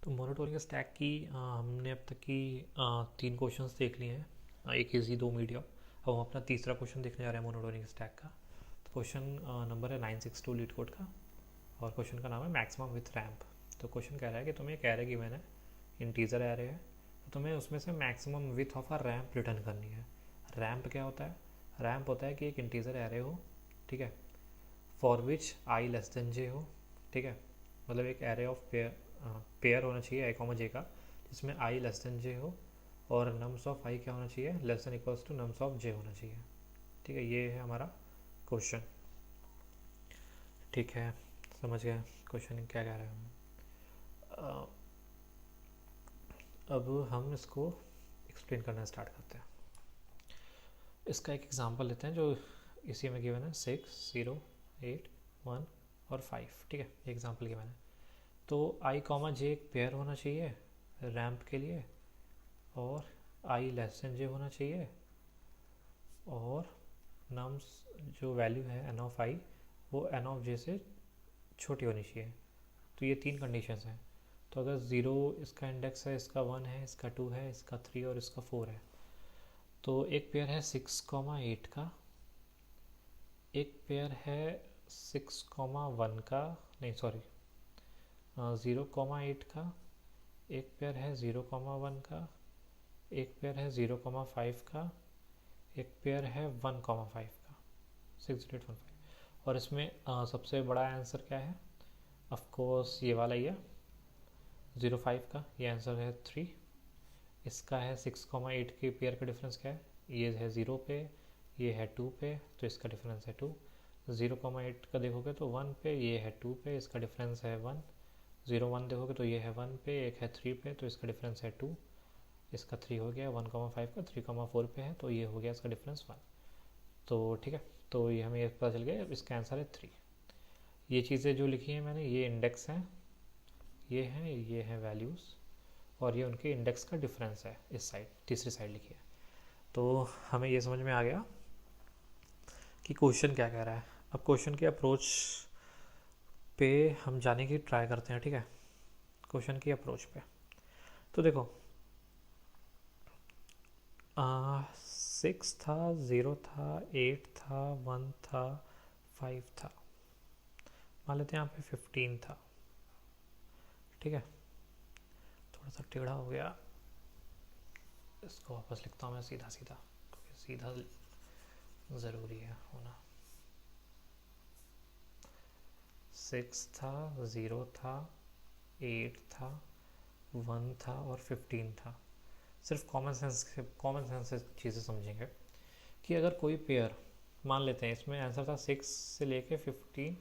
तो monotonic stack की हमने अब तक की 3 क्वेश्चंस देख लिए हैं, एक इजी 2 मीडियम। अब हम अपना तीसरा क्वेश्चन देखने जा रहे हैं मोनोटोनिक स्टैक का। तो क्वेश्चन नंबर है 962 लीड कोड का, और क्वेश्चन का नाम है मैक्सिमम विथ रैम्प। तो क्वेश्चन कह रहा है कि तुम्हें एक एरे गिवन है, इंटीजर एरे है, तो तुम्हें उसमें से maximum width of a ramp return करनी है। रैम्प क्या होता है? रैम्प होता है कि एक इंटीजर एरे हो, ठीक है, for which I less than J हो, ठीक है, मतलब एक एरे ऑफ पेयर होना चाहिए आई कॉमा जे का, जिसमें आई लेस देन जे हो, और नम्स ऑफ आई क्या होना चाहिए? Less than equals to nums of J होना चाहिए। ठीक है, ये है हमारा क्वेश्चन। ठीक है, समझ गए क्वेश्चन क्या कह रहे हैं हम। अब हम इसको एक्सप्लेन करना स्टार्ट करते हैं। इसका एक एग्जांपल लेते हैं जो इसी में गिवन है 6, 0, 8, 1 और 5। ठीक है, ये एग्जांपल गिवन है। तो आई कॉमा जे एक पेयर होना चाहिए रैम्प के लिए, और आई लेस देन जे होना चाहिए, और नम्स जो वैल्यू है एन ऑफ आई वो एन ऑफ जे से छोटी होनी चाहिए। तो ये 3 कंडीशंस हैं। तो अगर 0 इसका इंडेक्स है, इसका 1 है, इसका 2 है, इसका 3 और इसका 4 है, तो एक पेयर है 6, 8 का, एक पेयर है 6, 1 का, नहीं सॉरी 0, 8 का, एक पेयर है 0, 1 का, एक पेयर है 0, 5 का, एक पेयर है 1, 5 का, 6, 8, 1, 5। और इसमें सबसे बड़ा आंसर क्या है? ऑफ कोर्स ये वाला ही है, 0, 5 का। ये आंसर है 3। इसका है 6, 8 के पेयर का डिफरेंस क्या है? ये है 0 पे, ये है 2 पे, तो इसका डिफरेंस है 2। 0, 8 का देखोगे तो 1 पे, ये है 2 पे, इसका डिफरेंस है 1। 0, 1 देखोगे तो ये है 1 पे, एक है 3 पे, तो इसका डिफरेंस है 2। इसका 3 हो गया। 1, 5 का 3, 4 पे है, तो ये हो गया इसका डिफरेंस 1। तो ठीक है, तो ये हमें पता चल गया, इसका आंसर है 3। ये चीज़ें जो लिखी हैं मैंने, ये इंडेक्स हैं, ये हैं वैल्यूज़, और ये उनके इंडेक्स का डिफरेंस है। इस साइड तीसरी साइड लिखी है। तो हमें ये समझ में आ गया कि क्वेश्चन क्या कह रहा है। अब क्वेश्चन के अप्रोच पे हम जाने की ट्राई करते हैं। ठीक है, क्वेश्चन की अप्रोच पे तो देखो 6 था, 0 था, 8 था, 1 था, 5 था, मान लेते हैं यहाँ पे 15 था। ठीक है, थोड़ा सा टेढ़ा हो गया, इसको वापस लिखता हूँ मैं सीधा सीधा, क्योंकि सीधा ज़रूरी है होना। 6 था, 0 था, 8 था, 1 था और 15 था। सिर्फ कॉमन सेंस से चीज़ें समझेंगे कि अगर कोई पेयर, मान लेते हैं इसमें आंसर था 6 से लेके 15,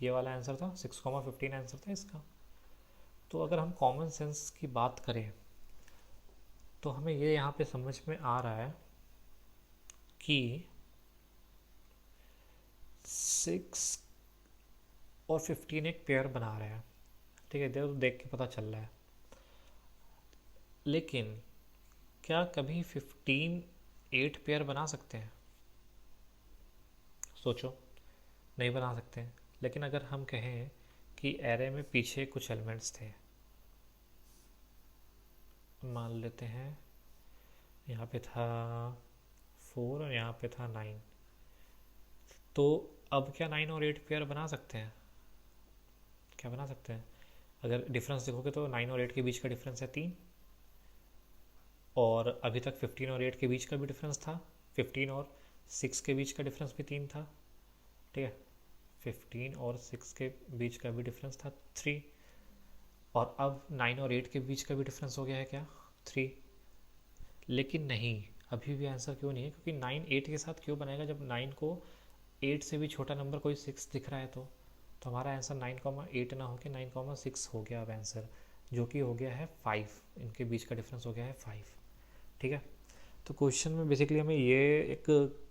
ये वाला आंसर था 6, 15 आंसर था इसका। तो अगर हम कॉमन सेंस की बात करें तो हमें ये यहाँ पे समझ में आ रहा है कि 6 और 15 एक पेयर बना रहे हैं। ठीक है, तो देख के पता चल रहा है। लेकिन क्या कभी 15 8 पेयर बना सकते हैं? सोचो, नहीं बना सकते हैं। लेकिन अगर हम कहें कि एरे में पीछे कुछ एलिमेंट्स थे, मान लेते हैं यहाँ पे था 4 और यहाँ पे था 9, तो अब क्या 9 और 8 पेयर बना सकते हैं? क्या बना सकते हैं? अगर डिफरेंस देखोगे तो 9 और 8 के बीच का डिफरेंस है 3, और अभी तक 15 और 8 के बीच का भी डिफरेंस था, 15 और 6 के बीच का डिफरेंस भी 3 था। ठीक है, 15 और 6 के बीच का भी डिफरेंस था 3, और अब 9 और 8 के बीच का भी डिफरेंस हो गया है क्या? 3। लेकिन नहीं, अभी भी आंसर क्यों नहीं है? क्योंकि 9 8 के साथ क्यों बनाएगा जब 9 को 8 से भी छोटा नंबर कोई 6 दिख रहा है? तो हमारा आंसर 9, 8 ना होकर 9, 6 हो गया अब आंसर, जो कि हो गया है 5। इनके बीच का डिफरेंस हो गया है 5। ठीक है, तो क्वेश्चन में बेसिकली हमें ये एक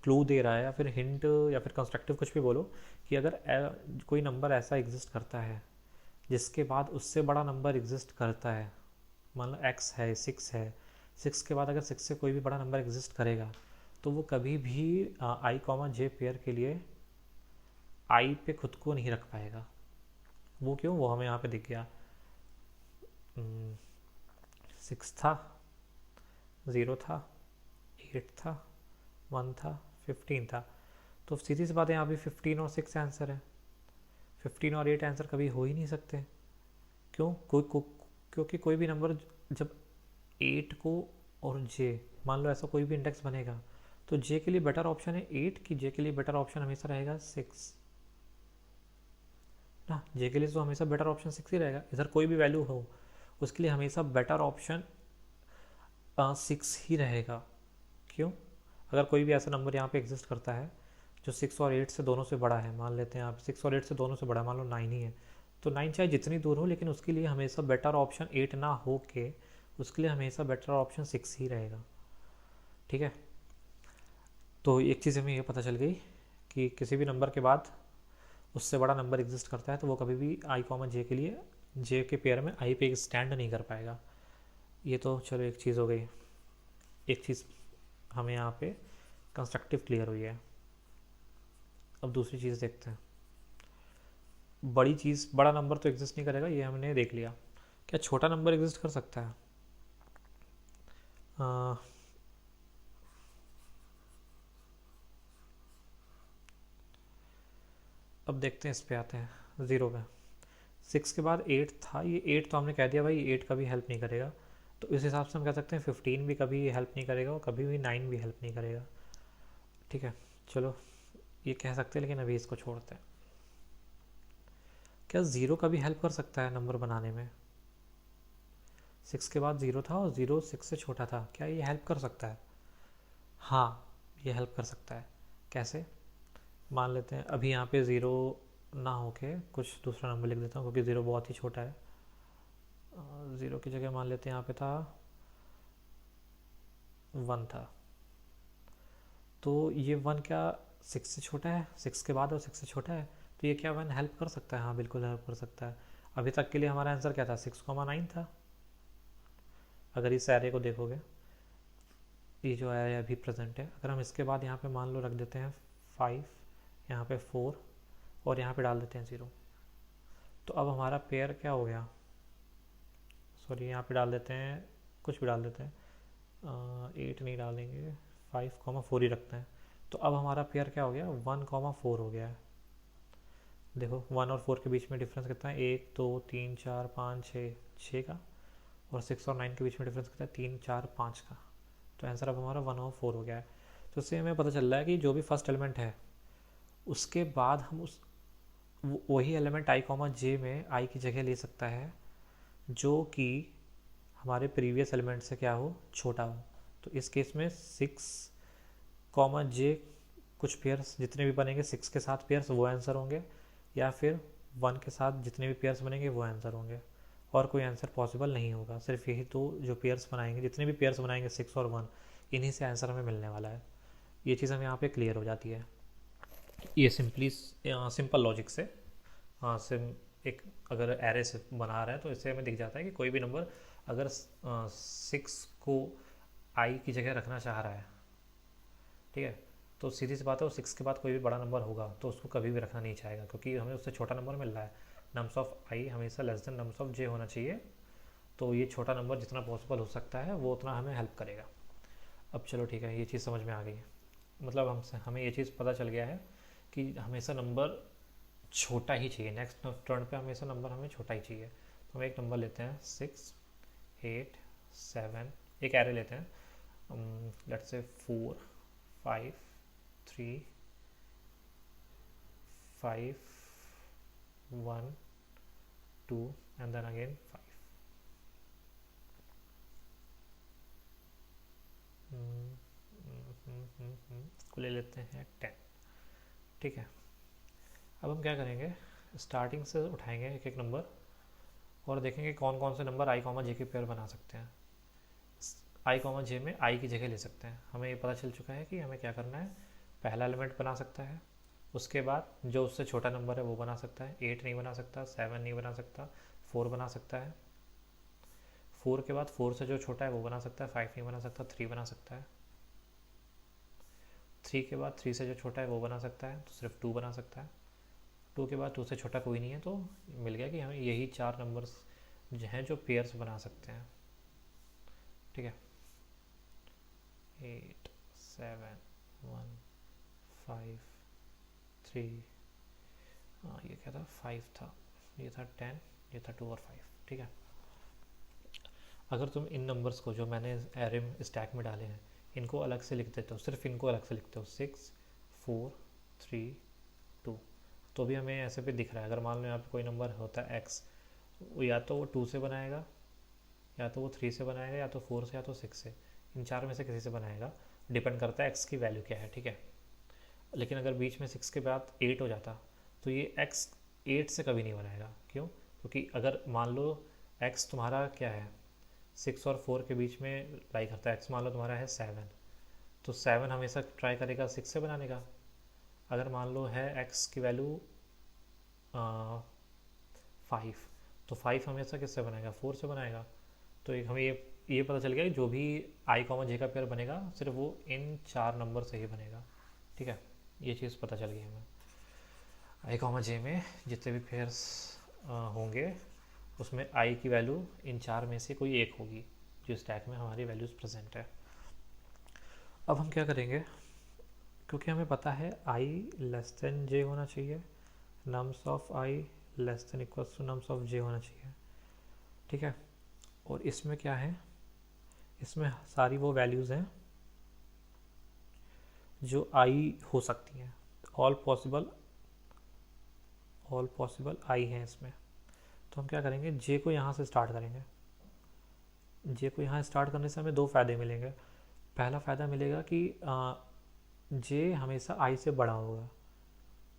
क्लू दे रहा है, या फिर हिंट, या फिर कंस्ट्रक्टिव कुछ भी बोलो, कि अगर कोई नंबर ऐसा एग्जिस्ट करता है जिसके बाद उससे बड़ा नंबर एग्जिस्ट करता है, मान लो एक्स है, 6 है, 6 के बाद अगर 6 से कोई भी बड़ा नंबर एग्जिस्ट करेगा, तो वो कभी भी आई कॉमा जे पेयर के लिए आई पे खुद को नहीं रख पाएगा। वो क्यों? वो हमें यहाँ पे दिख गया। 6 था, 0 था, 8 था, 1 था, 15 था। तो सीधी सी बात है, यहाँ भी 15 और 6 आंसर है। 15 और 8 आंसर कभी हो ही नहीं सकते। क्यों? क्योंकि कोई भी नंबर जब 8 को और जे, मान लो ऐसा कोई भी इंडेक्स बनेगा, तो जे के लिए बेटर ऑप्शन है 8 कि जे के लिए बेटर ऑप्शन हमेशा रहेगा 6 ना। जे के लिए तो हमेशा बेटर ऑप्शन 6 ही रहेगा। इधर कोई भी वैल्यू हो उसके लिए हमेशा बेटर ऑप्शन 6 ही रहेगा। क्यों? अगर कोई भी ऐसा नंबर यहाँ पे एग्जिस्ट करता है जो 6 और 8 से दोनों से बड़ा है, मान लेते हैं आप 6 और 8 से दोनों से बड़ा, मान लो 9 ही है, तो 9 चाहे जितनी दूर हो लेकिन उसके लिए हमेशा बेटर ऑप्शन 8 ना हो के उसके लिए हमेशा बेटर ऑप्शन 6 ही रहेगा। ठीक है, तो एक चीज़ हमें ये पता चल गई कि किसी भी नंबर के बाद उससे बड़ा नंबर एग्जिस्ट करता है तो वो कभी भी आई कॉमन जे के लिए, जे के पेयर में आई पे स्टैंड नहीं कर पाएगा। ये तो चलो एक चीज़ हो गई। एक चीज़ हमें यहाँ पे कंस्ट्रक्टिव क्लियर हुई है। अब दूसरी चीज़ देखते हैं। बड़ी चीज़, बड़ा नंबर तो एग्जिस्ट नहीं करेगा, ये हमने देख लिया। क्या छोटा नंबर एग्जिस्ट कर सकता है? आ, अब देखते हैं, इस पे आते हैं, ज़ीरो पे। 6 के बाद 8 था, ये 8 तो हमने कह दिया भाई 8 कभी हेल्प नहीं करेगा, तो इस हिसाब से हम कह सकते हैं 15 भी कभी हेल्प नहीं करेगा और कभी भी 9 भी हेल्प नहीं करेगा। ठीक है, चलो ये कह सकते हैं, लेकिन अभी इसको छोड़ते हैं। क्या ज़ीरो कभी हेल्प कर सकता है नंबर बनाने में? 6 के बाद 0 था और 0 6 से छोटा था, क्या ये हेल्प कर सकता है? हाँ, ये हेल्प कर सकता है। कैसे? मान लेते हैं अभी यहाँ पे 0 ना होके कुछ दूसरा नंबर लिख देता हूँ क्योंकि 0 बहुत ही छोटा है। 0 की जगह मान लेते हैं यहाँ पे था 1 था, तो ये 1 क्या 6 से छोटा है? 6 के बाद और 6 से छोटा है, तो ये क्या 1 हेल्प कर सकता है? हाँ बिल्कुल हेल्प कर सकता है। अभी तक के लिए हमारा आंसर क्या था? 6,9 था। अगर इस एरे को देखोगे, ये जो एरे अभी प्रेजेंट है, अगर हम इसके बाद यहाँ पे मान लो रख देते हैं 5, यहाँ पे 4 और यहाँ पे डाल देते हैं 0, तो अब हमारा पेयर क्या हो गया? सॉरी, यहाँ पे डाल देते हैं, कुछ भी डाल देते हैं, 8 नहीं डालेंगे, 5,4 ही रखते हैं। तो अब हमारा पेयर क्या हो गया? 1,4 हो गया है। देखो 1 और 4 के बीच में डिफरेंस कितना है? 1 2 3 4 5 6, 6 का। और 6 और 9 के बीच में डिफरेंस कितना है? 3 4 5 का। तो आंसर अब हमारा 1 और 4 हो गया है। तो इससे हमें पता चल रहा है कि जो भी फर्स्ट एलिमेंट है उसके बाद हम उस वही एलिमेंट आई कॉमा जे में आई की जगह ले सकता है जो कि हमारे प्रीवियस एलिमेंट से क्या हो? छोटा हो। तो इस केस में 6 कॉमा जे, कुछ पेयर्स जितने भी बनेंगे 6 के साथ पेयर्स वो आंसर होंगे, या फिर 1 के साथ जितने भी पेयर्स बनेंगे वो आंसर होंगे। और कोई आंसर पॉसिबल नहीं होगा, सिर्फ यही तो जो पेयर्स बनाएंगे, जितने भी पेयर्स बनाएंगे 6 और 1, इन्हीं से आंसर हमें मिलने वाला है। ये चीज़ हमें यहाँ पे क्लियर हो जाती है। ये सिंपली सिंपल लॉजिक से, हाँ सिम एक अगर एरे से बना रहा है तो इससे हमें दिख जाता है कि कोई भी नंबर अगर 6 को आई की जगह रखना चाह रहा है, ठीक है, तो सीधी सी बात है वो 6 के बाद कोई भी बड़ा नंबर होगा तो उसको कभी भी रखना नहीं चाहेगा क्योंकि हमें उससे छोटा नंबर मिल रहा है। नम्स ऑफ आई हमेशा less than nums of J होना चाहिए, तो ये छोटा नंबर जितना पॉसिबल हो सकता है वो उतना हमें हेल्प करेगा। अब चलो ठीक है, ये चीज़ समझ में आ गई। मतलब हमें ये चीज़ पता चल गया है कि हमेशा नंबर छोटा ही चाहिए, नेक्स्ट टर्न पे हमेशा नंबर हमें छोटा ही चाहिए। तो हम एक नंबर लेते हैं 6 8 7, एक एरे लेते हैं, let's say 4 5 3 5 1 2 and then again 5। को ले लेते हैं 10। ठीक है, अब हम क्या करेंगे, स्टार्टिंग से उठाएंगे एक एक नंबर और देखेंगे कौन कौन से नंबर आई कॉमा जे के पेयर बना सकते हैं। आई कॉमा जे में आई की जगह ले सकते हैं। हमें ये पता चल चुका है कि हमें क्या करना है। पहला एलिमेंट बना सकता है, उसके बाद जो उससे छोटा नंबर है वो बना सकता है। 8 नहीं बना सकता, 7 नहीं बना सकता, 4 बना सकता है। 4 के बाद 4 से जो छोटा है वो बना सकता है। 5 नहीं बना सकता, 3 बना सकता है। 3 के बाद 3 से जो छोटा है वो बना सकता है, तो सिर्फ 2 बना सकता है। 2 के बाद 2 से छोटा कोई नहीं है, तो मिल गया कि हमें यही 4 नंबर्स हैं जो पेयर्स बना सकते हैं, ठीक है। 8 7 1 5 3, ये क्या था, 5 था, ये था 10, ये था 2 और 5, ठीक है। अगर तुम इन नंबर्स को जो मैंने एरे स्टैक में डाले हैं इनको अलग से लिख देते हो, सिर्फ इनको अलग से लिखते हो 6 4 3 2, तो भी हमें ऐसे पे दिख रहा है। अगर मान लो यहाँ पे कोई नंबर होता है x, या तो वो 2 से बनाएगा, या तो वो 3 से बनाएगा, या तो 4 से, या तो 6 से, इन चार में से किसी से बनाएगा, डिपेंड करता है x की वैल्यू क्या है, ठीक है। लेकिन अगर बीच में 6 के बाद 8 हो जाता तो ये x 8 से कभी नहीं बनाएगा। क्यों? क्योंकि अगर मान लो x तुम्हारा क्या है, 6 और 4 के बीच में लाई करता है, x मान लो तुम्हारा है 7, तो 7 हमेशा ट्राई करेगा 6 से बनाने का। अगर मान लो है x की वैल्यू 5, तो 5 हमेशा किससे बनाएगा, 4 से बनाएगा। तो एक हमें ये पता चल गया कि जो भी i कॉमा j का पेयर बनेगा सिर्फ वो इन चार नंबर से ही बनेगा, ठीक है। ये चीज़ पता चल गई हमें। i कॉमा j में जितने भी पेयर्स होंगे उसमें i की वैल्यू इन चार में से कोई एक होगी जो स्टैक में हमारी वैल्यूज़ प्रेजेंट है। अब हम क्या करेंगे, क्योंकि हमें पता है i लेस देन j होना चाहिए, nums of i less than equals to nums of j होना चाहिए, ठीक है। और इसमें क्या है, इसमें सारी वो वैल्यूज़ हैं जो i हो सकती हैं, ऑल पॉसिबल i हैं इसमें। तो हम क्या करेंगे, j को यहाँ से स्टार्ट करेंगे। j को यहाँ स्टार्ट करने से हमें दो फ़ायदे मिलेंगे। पहला फ़ायदा मिलेगा कि j हमेशा i से बड़ा होगा,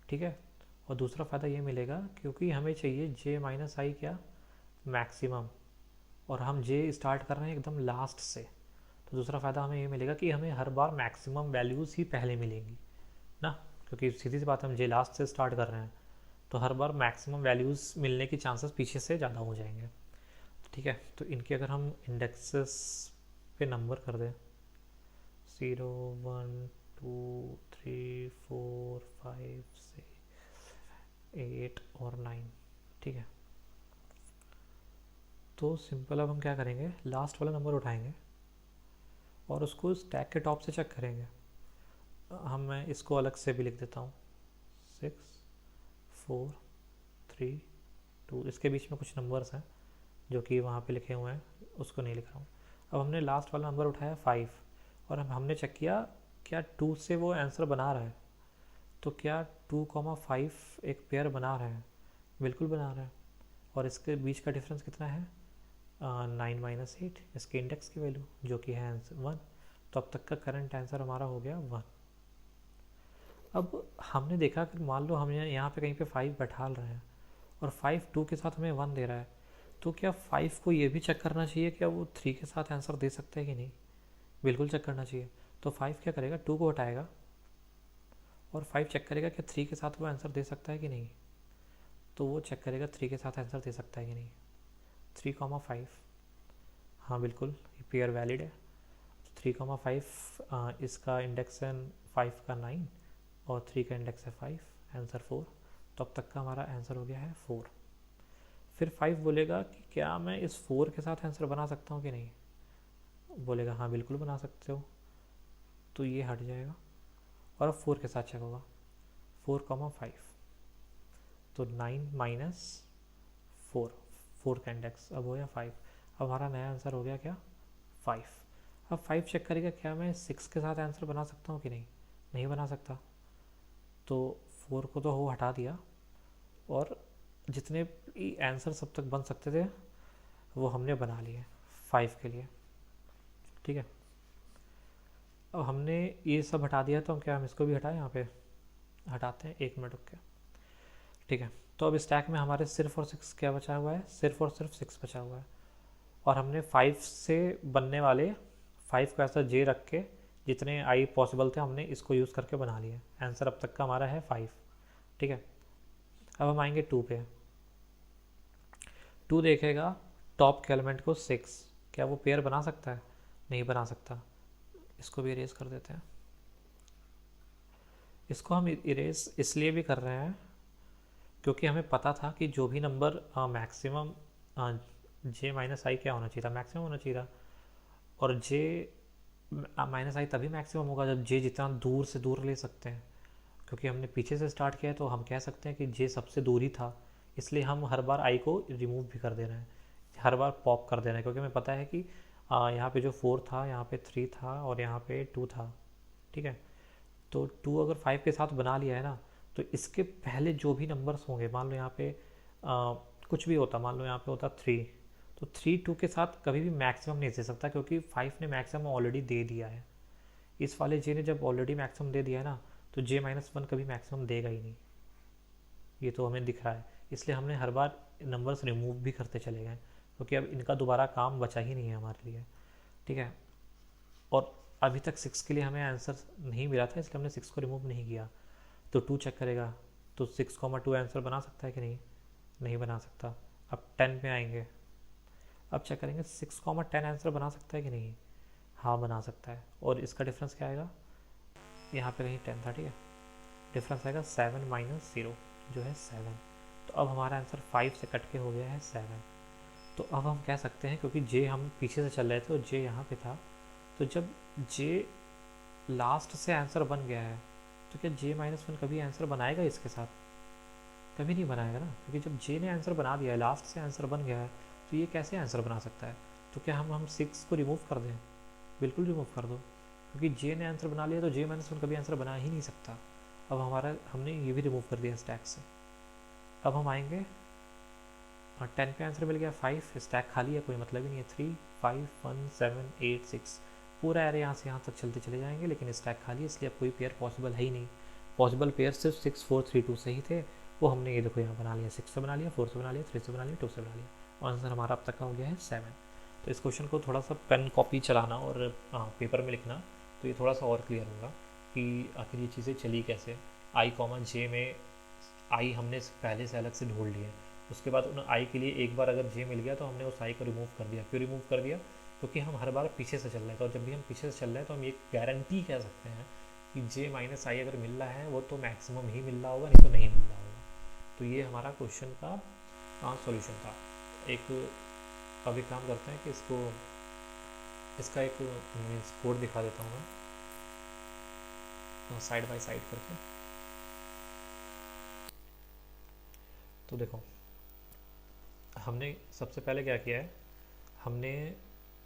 ठीक है। और दूसरा फ़ायदा ये मिलेगा क्योंकि हमें चाहिए j माइनस आई क्या, मैक्सिमम, और हम j स्टार्ट कर रहे हैं एकदम लास्ट से। तो दूसरा फ़ायदा हमें ये मिलेगा कि हमें हर बार मैक्सिमम वैल्यूज़ ही पहले मिलेंगी ना, क्योंकि सीधी सी बात है हम j लास्ट से स्टार्ट कर रहे हैं, तो हर बार मैक्सिमम वैल्यूज़ मिलने की चांसेस पीछे से ज़्यादा हो जाएंगे, ठीक है। तो इनके अगर हम इंडेक्सेस पे नंबर कर दें 0 1 2 3 4 5 6 8 और 9, ठीक है। तो सिंपल अब हम क्या करेंगे, लास्ट वाला नंबर उठाएंगे और उसको स्टैक के टॉप से चेक करेंगे। मैं इसको अलग से भी लिख देता हूँ 6 4 3 2, इसके बीच में कुछ नंबर्स हैं जो कि वहाँ पे लिखे हुए हैं, उसको नहीं लिख रहा हूँ। अब हमने लास्ट वाला नंबर उठाया 5, और हमने चेक किया क्या 2 से वो आंसर बना रहा है, तो क्या 2,5 एक पेयर बना रहा है, बिल्कुल बना रहा है। और इसके बीच का डिफरेंस कितना है, 9 माइनस 8, इसके इंडेक्स की वैल्यू जो कि है आंसर 1। तो अब तक का करंट आंसर हमारा हो गया 1। अब हमने देखा कि मान लो हम यहाँ पे कहीं पे 5 बैठा रहे हैं और 5 2 के साथ हमें 1 दे रहा है, तो क्या 5 को ये भी चेक करना चाहिए क्या वो 3 के साथ आंसर दे सकता है कि नहीं, बिल्कुल चेक करना चाहिए। तो 5 क्या करेगा, 2 को हटाएगा और 5 चेक करेगा कि 3 के साथ वो आंसर दे सकता है कि नहीं, तो वो चेक करेगा 3 के साथ आंसर दे सकता है कि नहीं। 3,5, हाँ बिल्कुल ये पेयर वैलिड है। 3,5 इसका इंडेक्स है 5 का 9 और 3 का इंडेक्स है 5, आंसर 4। तो अब तक का हमारा आंसर हो गया है 4। फिर 5 बोलेगा कि क्या मैं इस 4 के साथ आंसर बना सकता हूँ कि नहीं, बोलेगा हाँ बिल्कुल बना सकते हो, तो ये हट जाएगा और अब 4 के साथ चेक होगा 4,5, तो 9 माइनस 4 का इंडेक्स अब हो गया 5। अब हमारा नया आंसर हो गया क्या, 5। अब 5 चेक करेगा क्या मैं 6 के साथ आंसर बना सकता हूँ कि नहीं, नहीं बना सकता, तो 4 को तो वो हटा दिया और जितने भी आंसर सब तक बन सकते थे वो हमने बना लिए 5 के लिए, ठीक है। अब हमने ये सब हटा दिया, तो हम क्या हम इसको भी हटाएं, यहाँ पे हटाते हैं, 1 मिनट रुक के, ठीक है। तो अब स्टैक में हमारे सिर्फ और 6 क्या बचा हुआ है, सिर्फ और सिर्फ 6 बचा हुआ है। और हमने 5 से बनने वाले 5 को ऐसा जे रख के जितने आई पॉसिबल थे हमने इसको यूज़ करके बना लिया। आंसर अब तक का हमारा है 5, ठीक है। अब हम आएंगे 2 पे। 2 देखेगा टॉप के एलिमेंट को 6, क्या वो पेयर बना सकता है, नहीं बना सकता, इसको भी इरेज कर देते हैं। इसको हम इरेज इसलिए भी कर रहे हैं क्योंकि हमें पता था कि जो भी नंबर मैक्सिमम जे माइनस आई क्या होना चाहिए था, मैक्सिमम होना चाहिए था। और जे माइनस आई तभी मैक्सिमम होगा जब जे जितना दूर से दूर ले सकते हैं। क्योंकि हमने पीछे से स्टार्ट किया है तो हम कह सकते हैं कि जे सबसे दूर ही था, इसलिए हम हर बार आई को रिमूव भी कर दे रहे हैं, हर बार पॉप कर दे रहे हैं, क्योंकि हमें पता है कि यहाँ पे जो 4 था, यहाँ पे 3 था और यहाँ पे 2 था। ठीक है, तो 2 अगर 5 के साथ बना लिया है ना, तो इसके पहले जो भी नंबर्स होंगे, मान लो यहाँ पे कुछ भी होता, मान लो यहाँ पे होता 3, तो 3 2 के साथ कभी भी मैक्सिमम नहीं दे सकता, क्योंकि 5 ने मैक्सिमम ऑलरेडी दे दिया है। इस वाले जे ने जब ऑलरेडी मैक्सिमम दे दिया है ना, तो जे माइनस वन कभी मैक्सिमम देगा ही नहीं, ये तो हमें दिख रहा है। इसलिए हमने हर बार नंबर्स रिमूव भी करते चले गए, क्योंकि अब इनका दोबारा काम बचा ही नहीं है हमारे लिए। ठीक है, और अभी तक 6 के लिए हमें आंसर नहीं मिला था, इसलिए हमने 6 को रिमूव नहीं किया। तो 2 चेक करेगा, तो 6,2 आंसर बना सकता है कि नहीं, नहीं बना सकता। अब 10 पे आएंगे, अब चेक करेंगे 6,10 आंसर बना सकता है कि नहीं, हाँ बना सकता है। और इसका डिफरेंस क्या आएगा, यहाँ पे कहीं 10 था, ठीक है, डिफरेंस आएगा 7 माइनस 0 जो है 7। तो अब हमारा आंसर 5 से कट के हो गया है 7। तो अब हम कह सकते हैं, क्योंकि जे हम पीछे से चल रहे थे और जे यहाँ पे था, तो जब जे लास्ट से आंसर बन गया है, तो क्या जे माइनस वन कभी आंसर बनाएगा इसके साथ, कभी नहीं बनाएगा ना, क्योंकि जब जे ने आंसर बना दिया है, लास्ट से आंसर बन गया है, तो ये कैसे आंसर बना सकता है। तो क्या हम 6 को रिमूव कर दें, बिल्कुल रिमूव कर दो, क्योंकि जे ने आंसर बना लिया तो जे माइनस वन कभी आंसर बना ही नहीं सकता। अब हमारा हमने ये भी रिमूव कर दिया स्टैक से। अब हम आएंगे, 10 पे आंसर मिल गया 5, स्टैक खाली है, कोई मतलब ही नहीं है। 3 5 1 7 8 6 पूरा एरे यहाँ से यहाँ तक चलते चले जाएंगे, लेकिन स्टैक खाली है, इसलिए अब कोई पेयर पॉसिबल है ही नहीं। पॉसिबल पेयर सिर्फ 6 4 3 2 से ही थे, वो हमने ये देखो यहाँ बना लिया, 6 से बना लिया, 4 से बना लिया, 3 से बना लिया, 2 से बना लिया, और आंसर हमारा अब तक का हो गया है 7। तो इस क्वेश्चन को थोड़ा सा पेन कॉपी चलाना और पेपर में लिखना, तो ये थोड़ा सा और क्लियर होगा कि आखिर ये चीज़ें चली कैसे। आई कॉमा जे में आई हमने पहले से अलग से ढूंढ लिए, उसके बाद उन आई के लिए एक बार अगर जे मिल गया तो हमने उस आई को रिमूव कर दिया। क्यों रिमूव कर दिया, क्योंकि हम हर बार पीछे से चल रहे थे, और जब भी हम पीछे से चल रहे हैं तो हम ये गारंटी कह सकते हैं कि जे माइनस आई अगर मिल रहा है वो तो मैक्सिमम ही मिल रहा होगा, नहीं तो नहीं मिल रहा होगा। तो ये हमारा क्वेश्चन का सॉल्यूशन था। एक अब एक काम करते हैं कि इसका एक मीन्स कोड दिखा देता हूँ मैं साइड बाय साइड करके। तो देखो, हमने सबसे पहले क्या किया है, हमने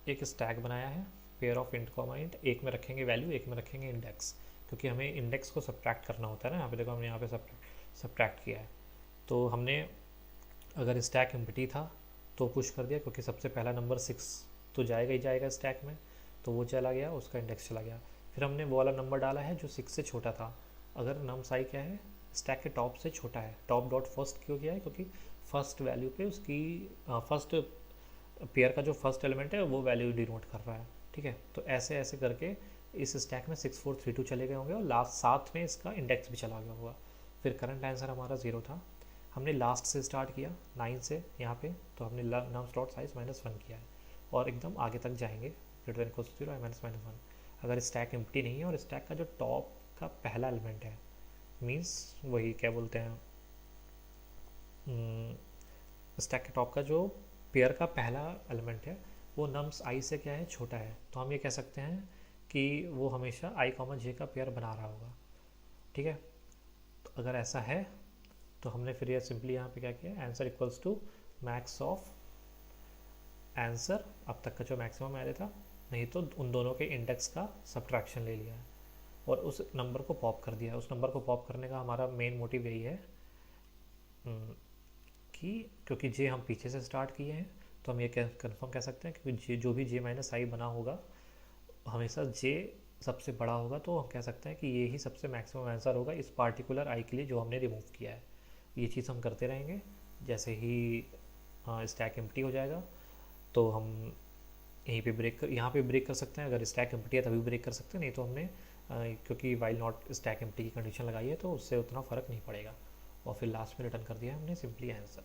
एक स्टैक बनाया है, pair of int comma int, एक में रखेंगे वैल्यू, एक में रखेंगे इंडेक्स, क्योंकि हमें इंडेक्स को सब्ट्रैक्ट करना होता है ना। यहाँ पे देखो हमने यहाँ पे सब्ट्रैक्ट किया है। तो हमने अगर स्टैक एम्प्टी था तो पुश कर दिया, क्योंकि सबसे पहला नंबर 6 तो जाएगा ही जाएगा स्टैक में, तो वो चला गया, उसका इंडेक्स चला गया। फिर हमने वो वाला नंबर डाला है जो 6 से छोटा था, अगर नम साई क्या है, स्टैक के टॉप से छोटा है। टॉप डॉट फर्स्ट क्यों किया है, क्योंकि फर्स्ट वैल्यू पे उसकी फर्स्ट पेयर का जो फर्स्ट एलिमेंट है वो वैल्यू डिनोट कर रहा है। ठीक है, तो ऐसे ऐसे करके इस स्टैक में 6 4 3 2 चले गए होंगे, और लास्ट साथ में इसका इंडेक्स भी चला गया होगा। फिर करंट आंसर हमारा 0 था। हमने लास्ट से स्टार्ट किया 9 से यहाँ पे, तो हमने नम स्लॉट साइज -1 किया है, और एकदम आगे तक जाएंगे ग्रेटर देन इक्वल टू 0 -1। अगर स्टैक एम्प्टी नहीं है और स्टैक का जो टॉप का पहला एलिमेंट है, मीन्स वही क्या बोलते हैं, स्टैक के टॉप का जो पेयर का पहला एलिमेंट है वो नम्स आई से क्या है, छोटा है, तो हम ये कह सकते हैं कि वो हमेशा आई कॉमा जे का पेयर बना रहा होगा। ठीक है, तो अगर ऐसा है तो हमने फिर ये सिंपली यहाँ पे क्या किया, answer equals to max of answer, अब तक का जो मैक्सिमम एरे था, नहीं तो उन दोनों के इंडेक्स का सब्ट्रैक्शन ले लिया है और उस नंबर को पॉप कर दिया। उस नंबर को पॉप करने का हमारा मेन मोटिव यही है कि क्योंकि जे हम पीछे से स्टार्ट किए हैं, तो हम ये कंफर्म कह सकते हैं कि जे जो भी जे माइनस आई बना होगा हमेशा जे सबसे बड़ा होगा, तो हम कह सकते हैं कि ये ही सबसे मैक्सिमम आंसर होगा इस पार्टिकुलर आई के लिए जो हमने रिमूव किया है। ये चीज़ हम करते रहेंगे, जैसे ही स्टैक एम्प्टी हो जाएगा तो हम यहीं पे यहाँ पे ब्रेक कर सकते हैं। अगर स्टैक एम्प्टी है तभी ब्रेक कर सकते हैं, नहीं तो हमने क्योंकि वाइल नॉट स्टैक एम्प्टी की कंडीशन लगाई है तो उससे उतना फ़र्क नहीं पड़ेगा। और फिर लास्ट में रिटर्न कर दिया हमने सिंपली आंसर।